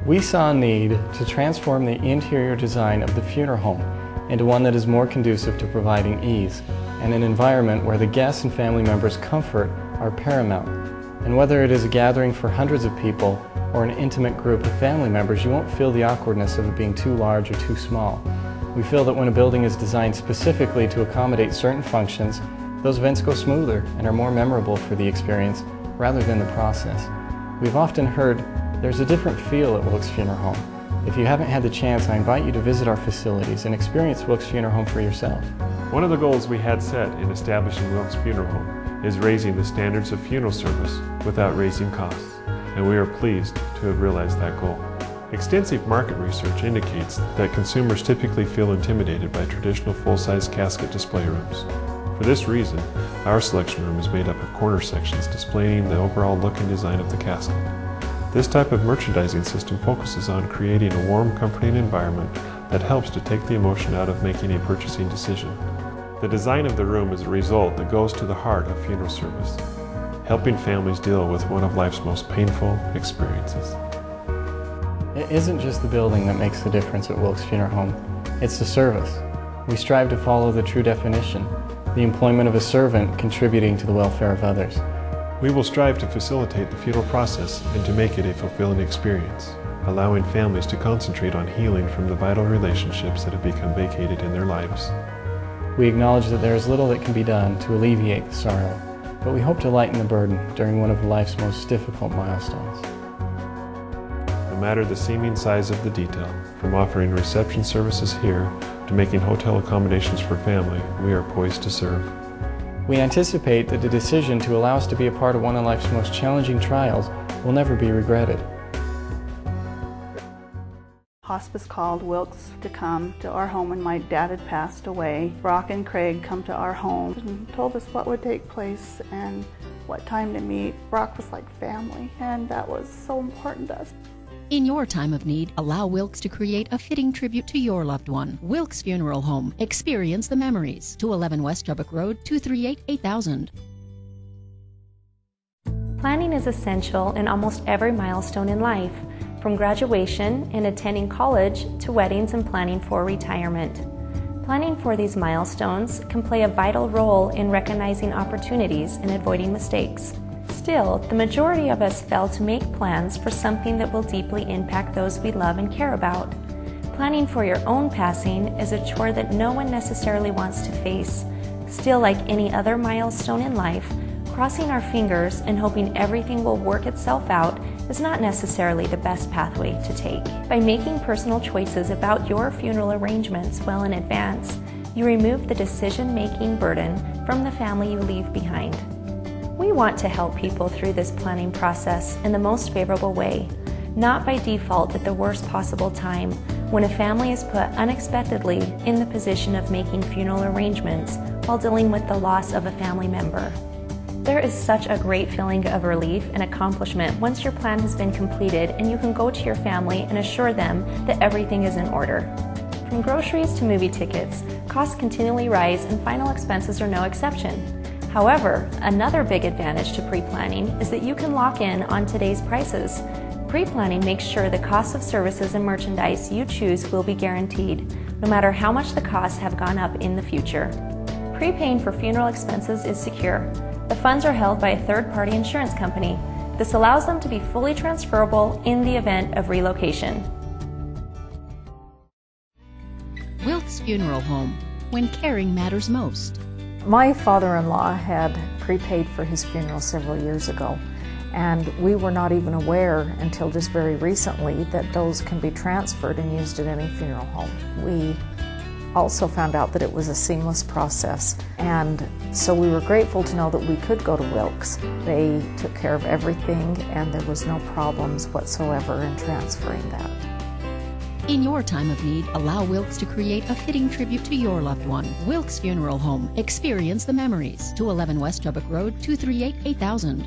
We saw a need to transform the interior design of the funeral home into one that is more conducive to providing ease and an environment where the guests and family members' comfort are paramount. And whether it is a gathering for hundreds of people or an intimate group of family members, you won't feel the awkwardness of it being too large or too small. We feel that when a building is designed specifically to accommodate certain functions, those events go smoother and are more memorable for the experience rather than the process. We've often heard there's a different feel at Wilks Funeral Home. If you haven't had the chance, I invite you to visit our facilities and experience Wilks Funeral Home for yourself. One of the goals we had set in establishing Wilks Funeral Home is raising the standards of funeral service without raising costs, and we are pleased to have realized that goal. Extensive market research indicates that consumers typically feel intimidated by traditional full-size casket display rooms. For this reason, our selection room is made up of corner sections displaying the overall look and design of the casket. This type of merchandising system focuses on creating a warm, comforting environment that helps to take the emotion out of making a purchasing decision. The design of the room is a result that goes to the heart of funeral service, helping families deal with one of life's most painful experiences. It isn't just the building that makes the difference at Wilks Funeral Home, it's the service. We strive to follow the true definition, the employment of a servant contributing to the welfare of others. We will strive to facilitate the funeral process and to make it a fulfilling experience, allowing families to concentrate on healing from the vital relationships that have become vacated in their lives. We acknowledge that there is little that can be done to alleviate the sorrow, but we hope to lighten the burden during one of life's most difficult milestones. No matter the seeming size of the detail, from offering reception services here to making hotel accommodations for family, we are poised to serve. We anticipate that the decision to allow us to be a part of one of life's most challenging trials will never be regretted. Hospice called Wilks to come to our home when my dad had passed away. Brock and Craig come to our home and told us what would take place and what time to meet. Brock was like family, and that was so important to us. In your time of need, allow Wilks to create a fitting tribute to your loved one. Wilks Funeral Home. Experience the memories. 211 West Chubbuck Road, 238-8000. Planning is essential in almost every milestone in life, from graduation and attending college to weddings and planning for retirement. Planning for these milestones can play a vital role in recognizing opportunities and avoiding mistakes. Still, the majority of us fail to make plans for something that will deeply impact those we love and care about. Planning for your own passing is a chore that no one necessarily wants to face. Still, like any other milestone in life, crossing our fingers and hoping everything will work itself out is not necessarily the best pathway to take. By making personal choices about your funeral arrangements well in advance, you remove the decision-making burden from the family you leave behind. We want to help people through this planning process in the most favorable way, not by default at the worst possible time when a family is put unexpectedly in the position of making funeral arrangements while dealing with the loss of a family member. There is such a great feeling of relief and accomplishment once your plan has been completed and you can go to your family and assure them that everything is in order. From groceries to movie tickets, costs continually rise and final expenses are no exception. However, another big advantage to pre-planning is that you can lock in on today's prices. Pre-planning makes sure the cost of services and merchandise you choose will be guaranteed, no matter how much the costs have gone up in the future. Prepaying for funeral expenses is secure. The funds are held by a third-party insurance company. This allows them to be fully transferable in the event of relocation. Wilks Funeral Home. When caring matters most. My father-in-law had prepaid for his funeral several years ago, and we were not even aware until just very recently that those can be transferred and used at any funeral home. We also found out that it was a seamless process, and so we were grateful to know that we could go to Wilks. They took care of everything and there was no problems whatsoever in transferring that. In your time of need, allow Wilks to create a fitting tribute to your loved one. Wilks Funeral Home. Experience the memories. 211 West Chubbuck Road, 238-8000.